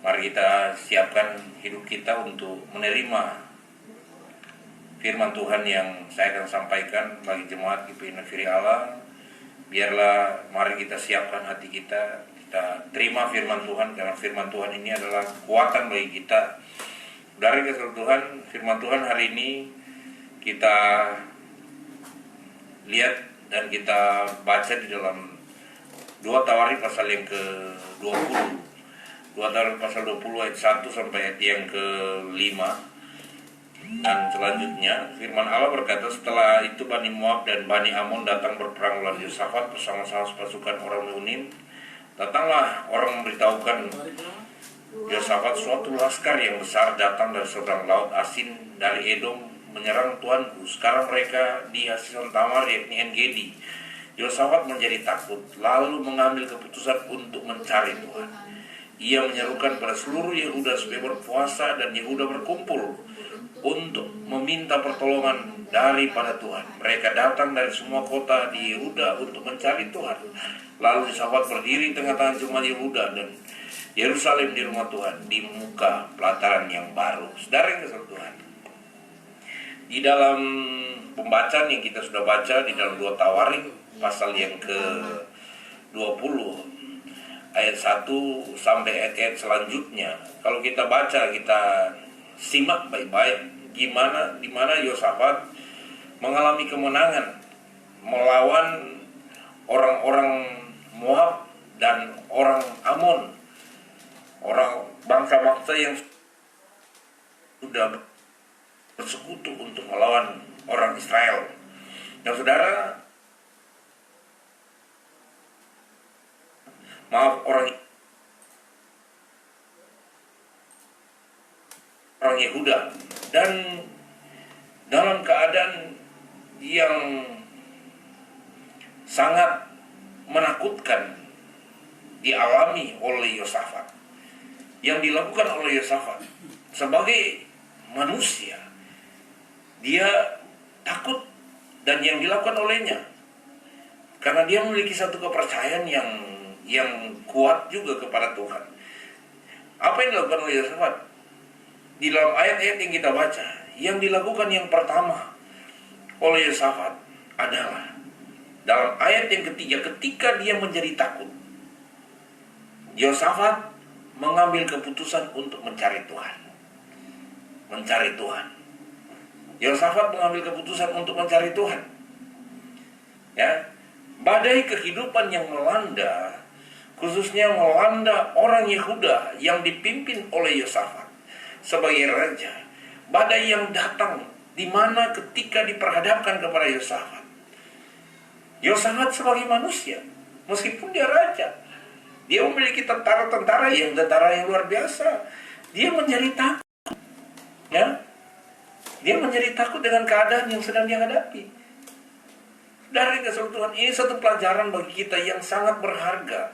Mari kita siapkan hidup kita untuk menerima firman Tuhan yang saya akan sampaikan bagi jemaat GPI Negeri Allah. Biarlah mari kita siapkan hati kita, kita terima firman Tuhan, karena firman Tuhan ini adalah kekuatan bagi kita. Dari kasih Tuhan, firman Tuhan hari ini kita lihat dan kita baca di dalam 2 Tawarik pasal yang ke-20. 2 Tawarik pasal 20 ayat 1 sampai ayat yang ke-5. Dan selanjutnya firman Allah berkata, setelah itu Bani Moab dan Bani Amon datang berperang melawan Yosafat bersama-sama pasukan orang Meunim. Datanglah orang memberitahukan Yosafat, suatu laskar yang besar datang dari seberang laut Asin dari Edom menyerang Tuanku. Sekarang mereka di Hasil Tamar, yakni En-Gedi. Yosafat menjadi takut, lalu mengambil keputusan untuk mencari Tuhan. Ia menyerukan pada seluruh Yehuda supaya berpuasa, dan Yehuda berkumpul untuk meminta pertolongan daripada Tuhan. Mereka datang dari semua kota di Yehuda untuk mencari Tuhan. Lalu Yosafat berdiri di tengah-tengah jemaat Yehuda dan Yerusalem di rumah Tuhan, di muka pelataran yang baru. Saudara yang kasih Tuhan, di dalam pembacaan yang kita sudah baca di dalam 2 Tawarik pasal yang ke-20 ayat 1 sampai ayat selanjutnya, kalau kita baca, kita simak baik-baik di mana Yosafat mengalami kemenangan melawan orang-orang Moab dan orang Amon, orang bangsa-bangsa yang sudah bersekutu untuk melawan orang Israel. Nah saudara, orang Yehuda, dan dalam keadaan yang sangat menakutkan dialami oleh Yosafat. Yang dilakukan oleh Yosafat sebagai manusia, dia takut, dan yang dilakukan olehnya karena dia memiliki satu kepercayaan yang kuat juga kepada Tuhan. Apa yang dilakukan oleh Yosafat? Di dalam ayat-ayat yang kita baca, yang dilakukan yang pertama oleh Yosafat adalah dalam ayat yang ketiga, ketika dia menjadi takut, Yosafat mengambil keputusan untuk mencari Tuhan. Mencari Tuhan. Yosafat mengambil keputusan untuk mencari Tuhan. Ya, badai kehidupan yang melanda, khususnya melanda orang Yehuda yang dipimpin oleh Yosafat sebagai raja. Badai yang datang di mana ketika diperhadapkan kepada Yosafat, Yosafat sebagai manusia, meskipun dia raja, dia memiliki tentara yang luar biasa, dia menjadi takut. Ya, dia menjadi takut dengan keadaan yang sedang dia hadapi. Dari keseluruhan ini satu pelajaran bagi kita yang sangat berharga.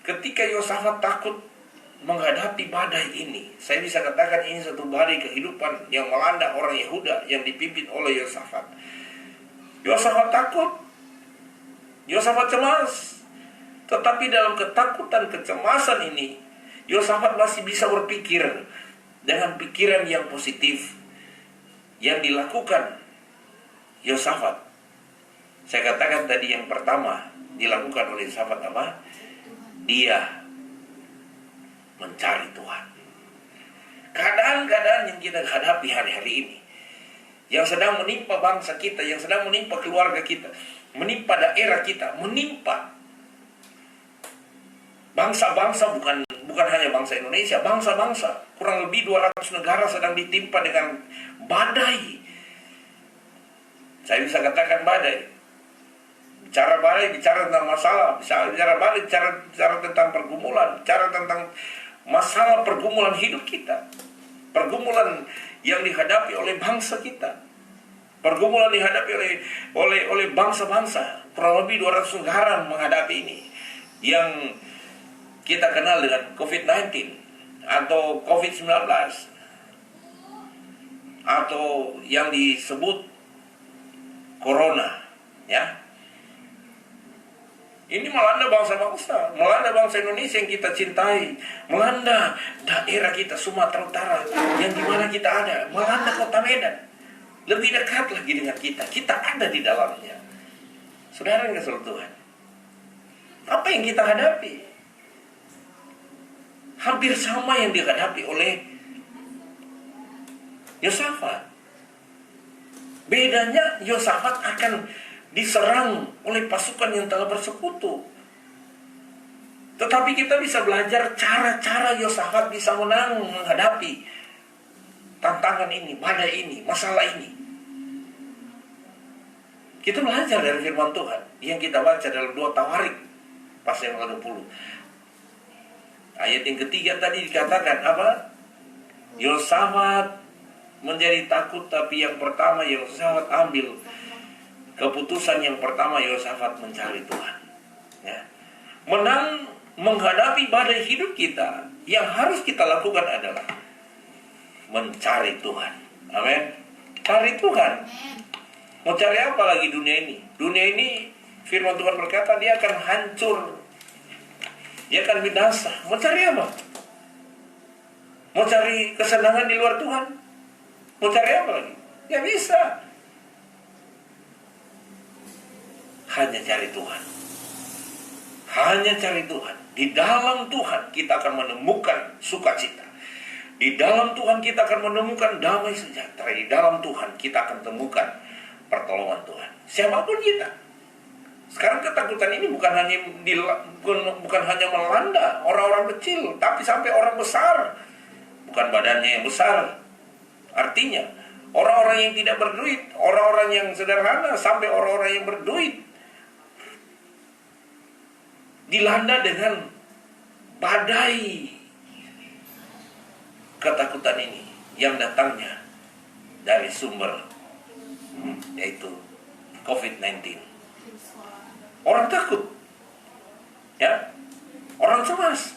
Ketika Yosafat takut menghadapi badai ini, saya bisa katakan ini satu badai kehidupan yang melanda orang Yehuda yang dipimpin oleh Yosafat. Yosafat takut, Yosafat cemas. Tetapi dalam ketakutan, kecemasan ini, Yosafat masih bisa berpikir dengan pikiran yang positif. Yang dilakukan Yosafat, saya katakan tadi yang pertama dilakukan oleh Yosafat apa? Dia mencari Tuhan. Keadaan-keadaan yang kita hadapi hari-hari ini, yang sedang menimpa bangsa kita, yang sedang menimpa keluarga kita, menimpa daerah kita, menimpa bangsa-bangsa, bukan hanya bangsa Indonesia, bangsa-bangsa, kurang lebih 200 negara sedang ditimpa dengan badai. Saya bisa katakan badai. Bicara badai, bicara tentang masalah, bicara badai, bicara tentang pergumulan, bicara tentang masalah pergumulan hidup kita, pergumulan yang dihadapi oleh bangsa kita, pergumulan dihadapi oleh bangsa-bangsa, kurang lebih 200 negara menghadapi ini, yang kita kenal dengan COVID-19 atau COVID-19 atau yang disebut Corona, ya. Ini melanda bangsa-bangsa, melanda bangsa Indonesia yang kita cintai, melanda daerah kita Sumatera Utara yang dimana kita ada, melanda kota Medan. Lebih dekat lagi dengan kita ada di dalamnya. Saudara yang kasih Tuhan, apa yang kita hadapi? Hampir sama yang dihadapi oleh Yosafat. Bedanya Yosafat akan diserang oleh pasukan yang telah bersekutu. Tetapi kita bisa belajar cara-cara Yosafat bisa menang menghadapi tantangan ini, badai ini, masalah ini. Kita belajar dari firman Tuhan yang kita baca dalam 2 Tawarik pasal yang ke-20. Ayat yang ketiga tadi dikatakan apa? Yosafat menjadi takut, tapi yang pertama Yosafat ambil keputusan yang pertama, Yosafat mencari Tuhan. Ya. Menang menghadapi badai hidup kita, yang harus kita lakukan adalah mencari Tuhan. Amin. Cari Tuhan. Mau cari apa lagi dunia ini? Dunia ini firman Tuhan berkata dia akan hancur, dia akan binasa. Mau cari apa? Mau cari kesenangan di luar Tuhan? Mau cari apa lagi? Ya bisa. Hanya cari Tuhan. Hanya cari Tuhan. Di dalam Tuhan kita akan menemukan sukacita. Di dalam Tuhan kita akan menemukan damai sejahtera. Di dalam Tuhan kita akan temukan pertolongan Tuhan. Siapapun kita. Sekarang ketakutan ini bukan hanya melanda orang-orang kecil, tapi sampai orang besar. Bukan badannya yang besar. Artinya orang-orang yang tidak berduit, orang-orang yang sederhana, sampai orang-orang yang berduit dilanda dengan badai ketakutan ini yang datangnya dari sumber yaitu COVID-19. Orang takut, ya, orang cemas.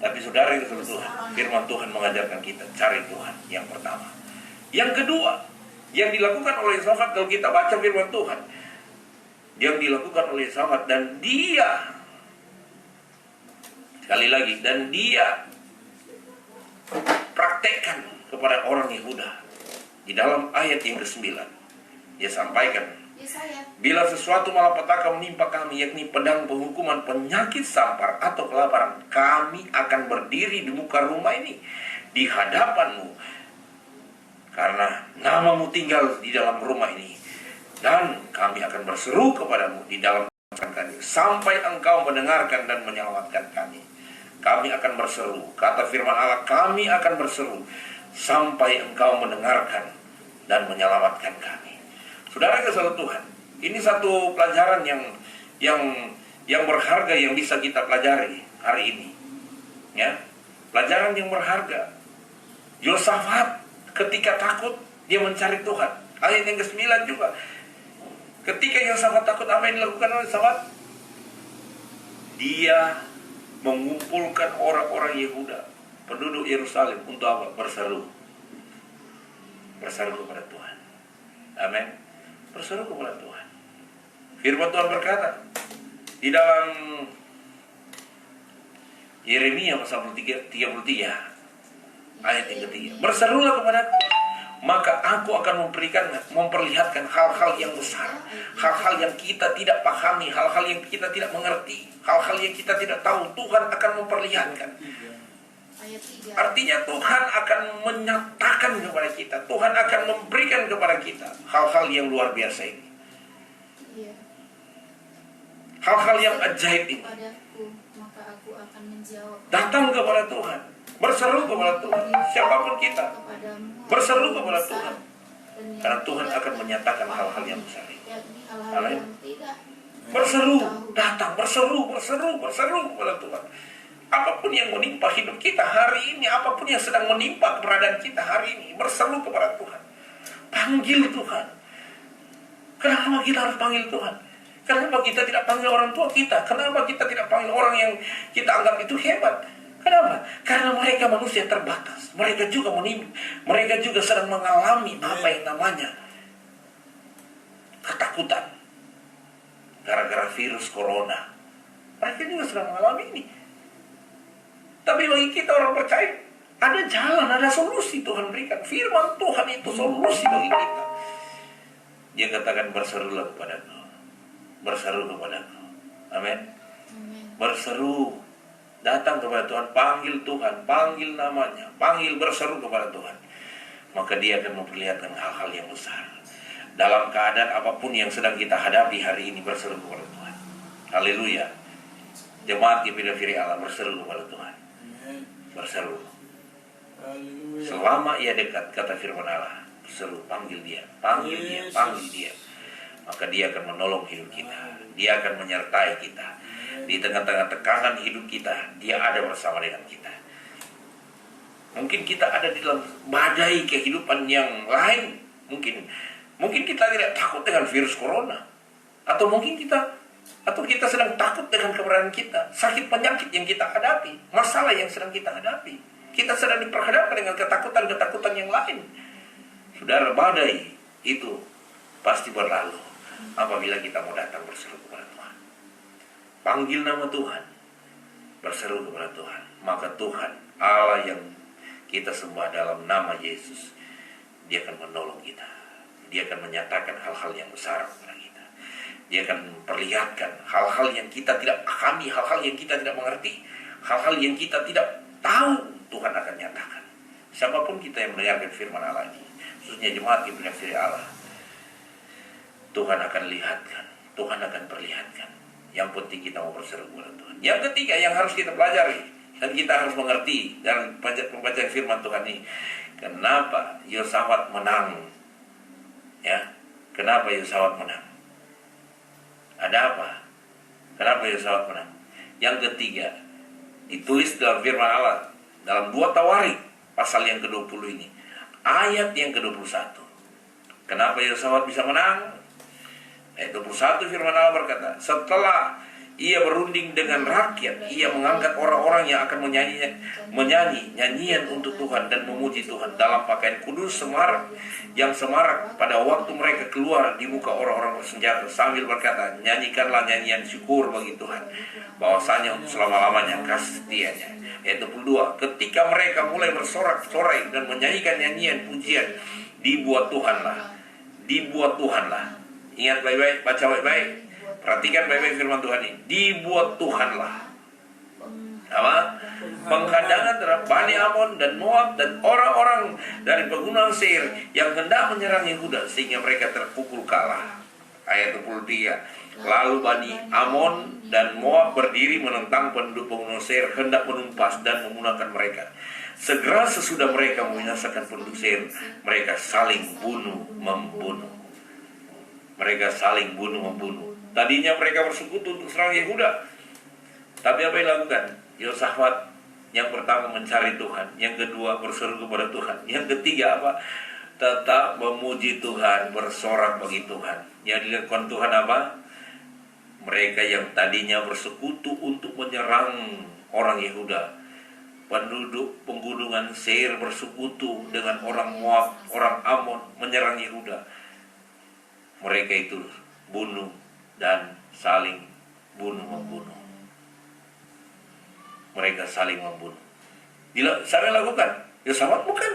Tapi saudara yang disebut Tuhan, firman Tuhan mengajarkan kita cari Tuhan yang pertama. Yang kedua, yang dilakukan oleh Yosafat, kalau kita baca firman Tuhan, yang dilakukan oleh Yosafat, dan dia sekali lagi, dan dia praktekkan kepada orang Yehuda di dalam ayat yang ke-9. Dia sampaikan, bila sesuatu malapetaka menimpa kami, yakni pedang, penghukuman, penyakit sampar, atau kelaparan, kami akan berdiri di muka rumah ini di hadapanmu, karena namamu tinggal di dalam rumah ini, dan kami akan berseru kepadamu di dalam kami sampai engkau mendengarkan dan menyelamatkan kami. Kami akan berseru, kata firman Allah, kami akan berseru sampai engkau mendengarkan dan menyelamatkan kami. Saudara kesal Tuhan, ini satu pelajaran yang berharga yang bisa kita pelajari hari ini. Ya, pelajaran yang berharga. Yosafat ketika takut dia mencari Tuhan. Ayat yang ke-9 juga. Ketika Yosafat takut, apa yang dilakukan oleh Yosafat? Dia mengumpulkan orang-orang Yehuda, penduduk Yerusalem, untuk apa? Berseru. Berseru kepada Tuhan. Amin. Berseru kepada Tuhan. Firman Tuhan berkata di dalam Yeremia pasal 33 ayat yang ketiga, berserulah kepadaku, maka aku akan memperlihatkan hal-hal yang besar, hal-hal yang kita tidak pahami, hal-hal yang kita tidak mengerti, hal-hal yang kita tidak tahu. Tuhan akan memperlihatkan. Artinya Tuhan akan menyatakan kepada kita, Tuhan akan memberikan kepada kita hal-hal yang luar biasa ini, hal-hal yang ajaib ini. Datang kepada Tuhan, berseru kepada Tuhan, siapapun kita, berseru kepada Tuhan, karena Tuhan akan menyatakan hal-hal yang besar ini. Amin. Berseru, datang, berseru kepada Tuhan. Apapun yang menimpa hidup kita hari ini, apapun yang sedang menimpa keberadaan kita hari ini, berseru kepada Tuhan. Panggil Tuhan. Kenapa kita harus panggil Tuhan? Kenapa kita tidak panggil orang tua kita? Kenapa kita tidak panggil orang yang kita anggap itu hebat? Kenapa? Karena mereka manusia terbatas. Mereka juga sedang mengalami apa yang namanya ketakutan. gara-gara virus corona. Mereka juga sedang mengalami ini. Tapi bagi kita orang percaya, ada jalan, ada solusi Tuhan berikan. Firman Tuhan itu solusi bagi kita. Dia katakan, berserulah kepadaku. Berseru kepadaku. Amin. Berseru. Datang kepada Tuhan, panggil Tuhan, panggil namanya, panggil, berseru kepada Tuhan. Maka dia akan memperlihatkan hal-hal yang besar. Dalam keadaan apapun yang sedang kita hadapi hari ini, berseru kepada Tuhan. Haleluya. Jemaat Gembira Allah, berseru kepada Tuhan. Berseru. Selama ia dekat, kata firman Allah, berseru, panggil dia, panggil dia, panggil dia. Maka dia akan menolong hidup kita. Dia akan menyertai kita. Di tengah-tengah tekanan hidup kita, dia ada bersama dengan kita. Mungkin kita ada di dalam badai kehidupan yang lain. Mungkin kita tidak takut dengan virus corona. Atau kita sedang takut dengan keberadaan kita. Sakit penyakit yang kita hadapi. Masalah yang sedang kita hadapi. Kita sedang diperhadapkan dengan ketakutan-ketakutan yang lain. Saudara, badai itu pasti berlalu apabila kita mau datang berseru kepada Tuhan. Panggil nama Tuhan, berseru kepada Tuhan. Maka Tuhan, Allah yang kita sembah dalam nama Yesus, dia akan menolong kita. Dia akan menyatakan hal-hal yang besar kepada kita. Dia akan memperlihatkan hal-hal yang kita tidak pahami, hal-hal yang kita tidak mengerti, hal-hal yang kita tidak tahu. Tuhan akan nyatakan. Siapapun kita yang mendengarkan firman Allah ini, khususnya jemaat Gembira Allah, Tuhan akan lihatkan, Tuhan akan perlihatkan. Yang penting kita mau berseru kepada Tuhan. Yang ketiga yang harus kita pelajari dan kita harus mengerti dalam pembacaan firman Tuhan ini, kenapa Yosafat menang? Ya, kenapa Yosafat menang? Ada apa? Kenapa Yosafat menang? Yang ketiga, ditulis dalam firman Allah dalam 2 Tawarik pasal yang ke-20 ini, ayat yang ke-21. Kenapa Yosafat bisa menang? Ayat 21 firman Allah berkata, setelah ia berunding dengan rakyat, ia mengangkat orang-orang yang akan menyanyi nyanyian untuk Tuhan dan memuji Tuhan dalam pakaian kudus yang semarak pada waktu mereka keluar di muka orang-orang bersenjata, sambil berkata, nyanyikanlah nyanyian syukur bagi Tuhan, bahwasanya untuk selama-lamanya kasih setianya. Ayat 22, ketika mereka mulai bersorak-sorai dan menyanyikan nyanyian pujian, dibuat Tuhanlah. Ingat baik-baik, baca baik-baik, perhatikan baik-baik firman Tuhan ini. Dibuat Tuhanlah apa? Penghadangan terhadap Bani Amon dan Moab dan orang-orang dari pegunungan Seir yang hendak menyerang Yehuda, sehingga mereka terpukul kalah. Ayat 23, lalu Bani Amon dan Moab berdiri menentang penduduk pegunungan Seir, hendak menumpas dan memunahkan mereka. Segera sesudah mereka membinasakan penduduk Seir, mereka saling bunuh-membunuh. Mereka saling bunuh-membunuh. Tadinya mereka bersekutu untuk serang Yehuda. Tapi apa yang dilakukan? Yosafat yang pertama mencari Tuhan, yang kedua berseru kepada Tuhan, yang ketiga apa? Tetap memuji Tuhan, bersorak bagi Tuhan. Yang dilakukan Tuhan apa? Mereka yang tadinya bersekutu untuk menyerang orang Yehuda, penduduk penggunungan Seir bersekutu dengan orang Moab, orang Amon menyerang Yehuda. Mereka itu bunuh dan saling bunuh-membunuh. Mereka saling membunuh. Siapa yang lakukan? Yosafat bukan.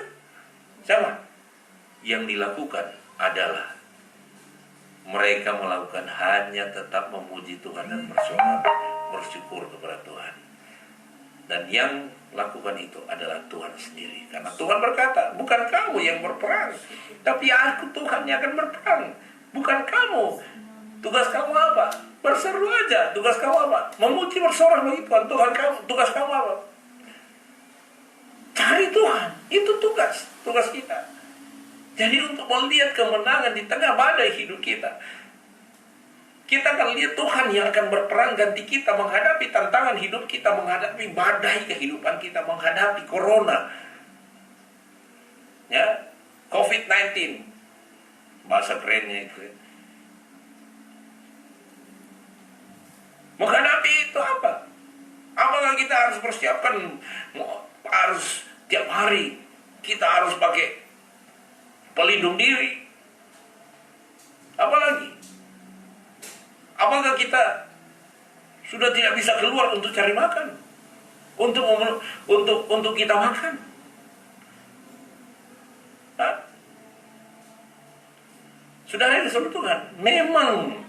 Siapa? Yang dilakukan adalah mereka melakukan hanya tetap memuji Tuhan dan bersorak, bersyukur kepada Tuhan. Dan yang lakukan itu adalah Tuhan sendiri. Karena Tuhan berkata, bukan kamu yang berperang, tapi aku Tuhan yang akan berperang. Bukan kamu. Tugas kamu apa? Berseru aja. Tugas kamu apa? Memuji, bersorak bagi Tuhan. Tugas kamu apa? Cari Tuhan. Itu tugas kita. Jadi untuk melihat kemenangan di tengah badai hidup kita, kita akan lihat Tuhan yang akan berperang ganti kita, menghadapi tantangan hidup kita, menghadapi badai kehidupan kita, menghadapi corona, ya, COVID-19. Bahasa kerennya itu. Menghadapi itu apa? Apakah kita harus persiapkan, harus tiap hari kita harus pakai pelindung diri? Apalagi? Apakah kita sudah tidak bisa keluar untuk cari makan, untuk kita makan? Nah, saudara yang disebut Tuhan, memang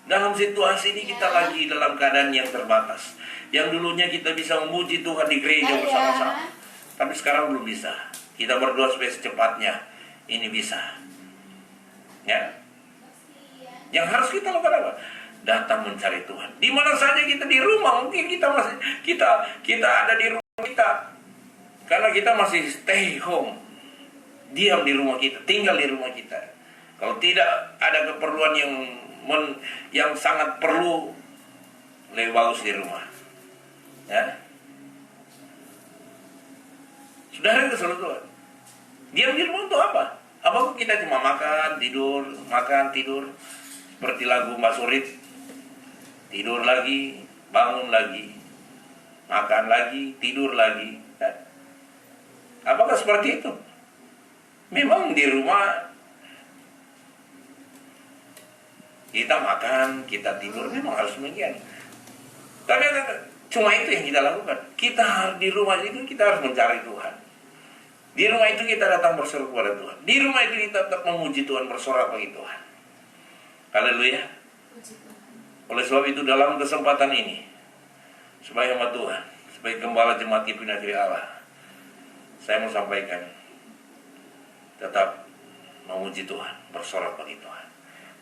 dalam situasi ini kita lagi dalam keadaan yang terbatas. Yang dulunya kita bisa memuji Tuhan di gereja bersama-sama, tapi sekarang belum bisa. Kita berdoa supaya secepatnya ini bisa. Ya. Yang harus kita lakukan apa? Datang mencari Tuhan. Di mana saja kita di rumah, mungkin kita ada di rumah kita. Karena kita masih stay home. Diam di rumah kita, tinggal di rumah kita. Kalau tidak ada keperluan yang sangat perlu, lebih bagus di rumah. Ya. Saudara kesalahan Tuhan. Diam di rumah untuk apa? Apakah kita cuma makan, tidur, seperti lagu Mbak Surit, tidur lagi, bangun lagi, makan lagi, tidur lagi. Ya. Apakah seperti itu? Memang di rumah kita makan, kita tidur, memang harus demikian. Tapi cuma itu yang kita lakukan. Kita di rumah itu kita harus mencari Tuhan. Di rumah itu kita datang berseru kepada Tuhan. Di rumah itu kita tetap memuji Tuhan, bersorak bagi Tuhan. Haleluya. Oleh sebab itu dalam kesempatan ini, sebagai hamba Tuhan, sebagai gembala jemaat GKI Negeri Allah, saya mau sampaikan, tetap memuji Tuhan, bersorak bagi Tuhan.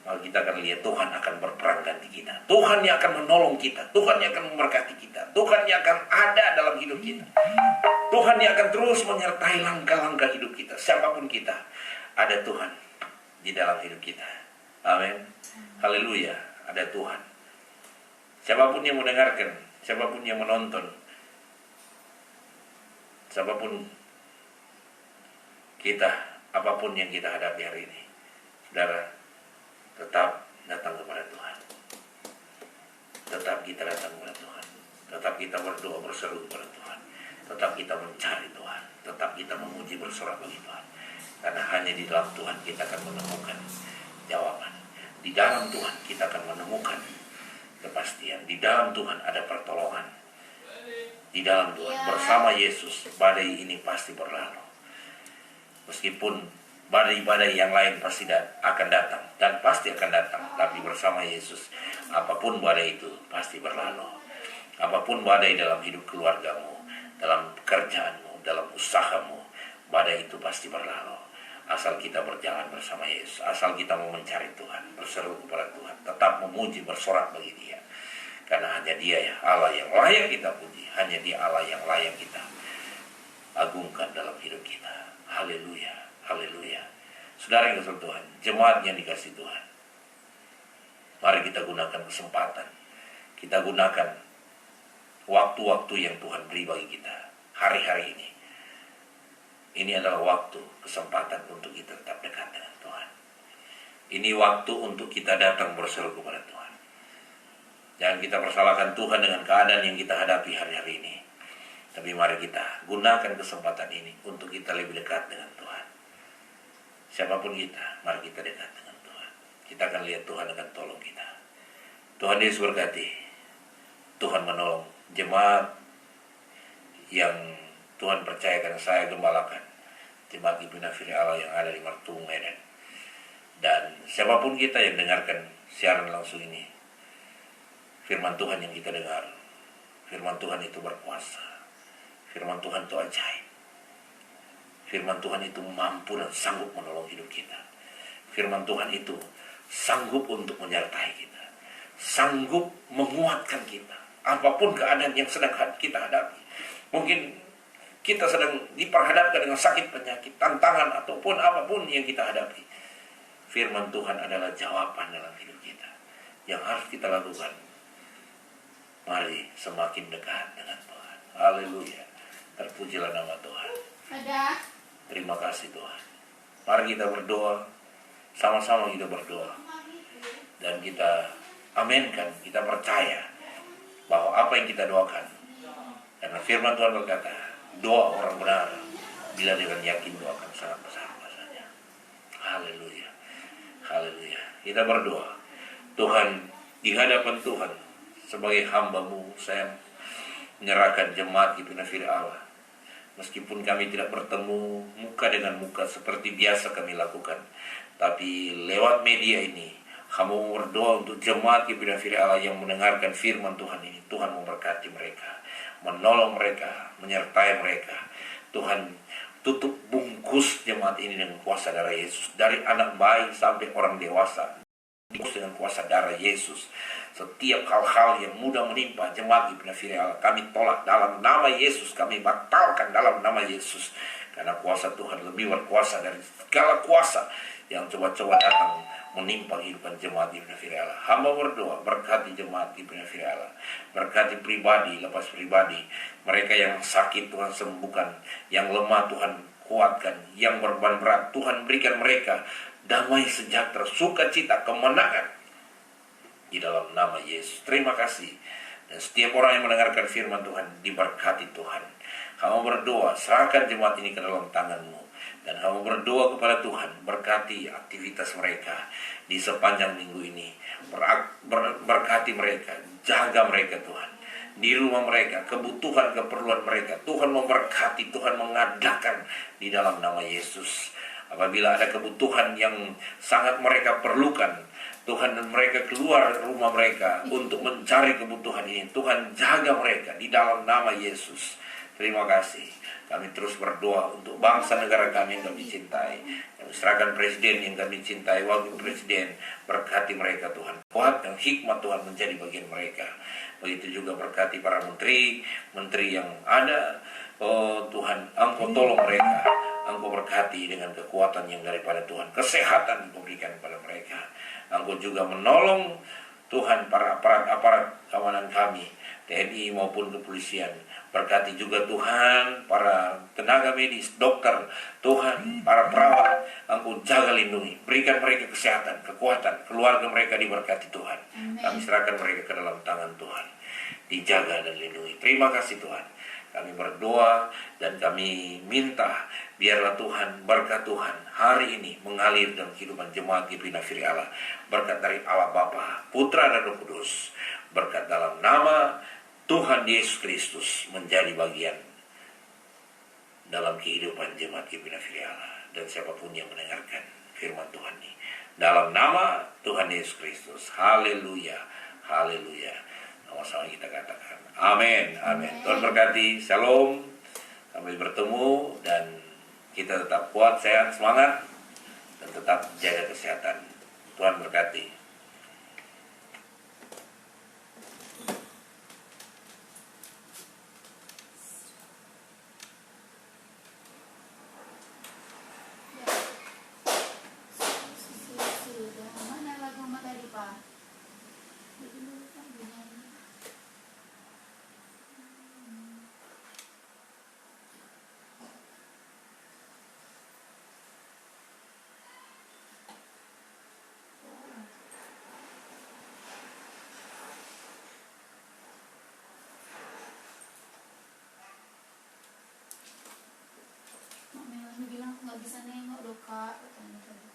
Maka kita akan lihat Tuhan akan berperang ganti kita. Tuhan yang akan menolong kita. Tuhan yang akan memberkati kita. Tuhan yang akan ada dalam hidup kita. Tuhan yang akan terus menyertai langkah-langkah hidup kita. Siapapun kita, ada Tuhan di dalam hidup kita. Amin. Haleluya. Ada Tuhan. Siapapun yang mendengarkan, siapapun yang menonton, siapapun kita, apapun yang kita hadapi hari ini, saudara, tetap datang kepada Tuhan. Tetap kita datang kepada Tuhan. Tetap kita berdoa berseru kepada Tuhan. Tetap kita mencari Tuhan. Tetap kita memuji bersorak bagi Tuhan. Karena hanya di dalam Tuhan kita akan menemukan jawaban. Di dalam Tuhan kita akan menemukan kepastian. Di dalam Tuhan ada pertolongan. Di dalam Tuhan bersama Yesus badai ini pasti berlalu. Meskipun badai-badai yang lain pasti akan datang dan pasti akan datang, tapi bersama Yesus apapun badai itu pasti berlalu. Apapun badai dalam hidup keluargamu, dalam pekerjaanmu, dalam usahamu, badai itu pasti berlalu. Asal kita berjalan bersama Yesus, asal kita mau mencari Tuhan, berseru kepada Tuhan, tetap memuji, bersorak bagi Dia. Karena hanya Dia ya Allah yang layak kita puji, hanya Dia Allah yang layak kita agungkan dalam hidup kita. Haleluya. Haleluya. Saudara yang kasih Tuhan, jemaat yang dikasih Tuhan, mari kita gunakan kesempatan. Kita gunakan waktu-waktu yang Tuhan beri bagi kita hari-hari ini. Ini adalah waktu, kesempatan untuk kita tetap dekat dengan Tuhan. Ini waktu untuk kita datang berseru kepada Tuhan. Jangan kita persalahkan Tuhan dengan keadaan yang kita hadapi hari-hari ini. Tapi mari kita gunakan kesempatan ini untuk kita lebih dekat dengan Tuhan. Siapapun kita, mari kita dekat dengan Tuhan. Kita akan lihat Tuhan akan tolong kita. Tuhan Yesus berkati. Tuhan menolong jemaat yang Tuhan percayakan saya gembalakan. Jemaat GKI Negeri Allah yang ada di Martung, Medan. Dan siapapun kita yang dengarkan siaran langsung ini, firman Tuhan yang kita dengar, firman Tuhan itu berkuasa. Firman Tuhan itu ajaib. Firman Tuhan itu mampu dan sanggup menolong hidup kita. Firman Tuhan itu sanggup untuk menyertai kita. Sanggup menguatkan kita. Apapun keadaan yang sedang kita hadapi. Mungkin kita sedang diperhadapkan dengan sakit, penyakit, tantangan, ataupun apapun yang kita hadapi. Firman Tuhan adalah jawaban dalam hidup kita. Yang harus kita lakukan, mari semakin dekat dengan Tuhan. Haleluya. Terpujilah nama Tuhan. Terima kasih Tuhan. Mari kita berdoa. Sama-sama kita berdoa. Dan kita aminkan, kita percaya bahwa apa yang kita doakan. Karena firman Tuhan berkata, doa orang benar bila dengan yakin doakan sangat besar kuasanya. Haleluya. Haleluya. Kita berdoa. Tuhan Di hadapan Tuhan, sebagai hamba-Mu, saya menyerahkan jemaat Ibn Firi Allah. Meskipun kami tidak bertemu muka dengan muka seperti biasa kami lakukan, tapi lewat media ini, kami berdoa untuk jemaat Ibn Firi Allah yang mendengarkan firman Tuhan ini. Tuhan memberkati mereka, menolong mereka, menyertai mereka. Tuhan tutup bungkus jemaat ini dengan kuasa darah Yesus. Dari anak bayi sampai orang dewasa, dengan kuasa darah Yesus. Setiap hal-hal yang mudah menimpa jemaat Ibn Firi Allah, kami tolak dalam nama Yesus. Kami batalkan dalam nama Yesus. Karena kuasa Tuhan lebih berkuasa dari segala kuasa yang coba-coba datang menimpa kehidupan jemaat Ibn Firi Allah. Hamba berdoa, berkati jemaat Ibn Firi Allah. Berkati pribadi, lepas pribadi. Mereka yang sakit Tuhan sembuhkan, yang lemah Tuhan kuatkan, yang berbeban berat Tuhan berikan mereka damai sejahtera, sukacita, kemenangan di dalam nama Yesus. Terima kasih. Dan setiap orang yang mendengarkan firman Tuhan diberkati Tuhan. Kamu berdoa, serahkan jemaat ini ke dalam tangan-Mu. Dan kamu berdoa kepada Tuhan, berkati aktivitas mereka di sepanjang minggu ini. Berkati mereka, jaga mereka Tuhan. Di rumah mereka, kebutuhan, keperluan mereka, Tuhan memberkati, Tuhan mengadakan di dalam nama Yesus. Apabila ada kebutuhan yang sangat mereka perlukan, Tuhan, dan mereka keluar rumah mereka untuk mencari kebutuhan ini, Tuhan jaga mereka di dalam nama Yesus. Terima kasih. Kami terus berdoa untuk bangsa negara kami yang kami cintai. Kami serahkan presiden yang kami cintai, wakil presiden, berkati mereka Tuhan. Kuat dan hikmat Tuhan menjadi bagian mereka. Begitu juga berkati para menteri yang ada. Oh Tuhan, Engkau tolong mereka. Engkau berkati dengan kekuatan yang daripada Tuhan. Kesehatan Engkau berikan kepada mereka. Engkau juga menolong Tuhan para aparat keamanan kami, TNI maupun kepolisian. Berkati juga Tuhan para tenaga medis, dokter, Tuhan, para perawat. Engkau jaga lindungi, berikan mereka kesehatan, kekuatan, keluarga mereka diberkati Tuhan. Kami serahkan mereka ke dalam tangan Tuhan, dijaga dan lindungi. Terima kasih Tuhan. Kami berdoa dan kami minta biarlah Tuhan, berkat Tuhan hari ini mengalir dalam kehidupan jemaat Ibn Firi Allah. Berkat dari Allah Bapa, Putra dan Roh Kudus. Berkat dalam nama Tuhan Yesus Kristus menjadi bagian dalam kehidupan jemaat Ibn Firi Allah. Dan siapapun yang mendengarkan firman Tuhan ini, dalam nama Tuhan Yesus Kristus. Haleluya, haleluya. Sama-sama kita katakan amin, amin. Tuhan berkati, shalom. Sampai bertemu dan kita tetap kuat, sehat, semangat, dan tetap jaga kesehatan. Tuhan berkati. Mana lagu tadi Pak? Mak Melani bilang aku nggak bisa nengok loh Kak, katanya tadi.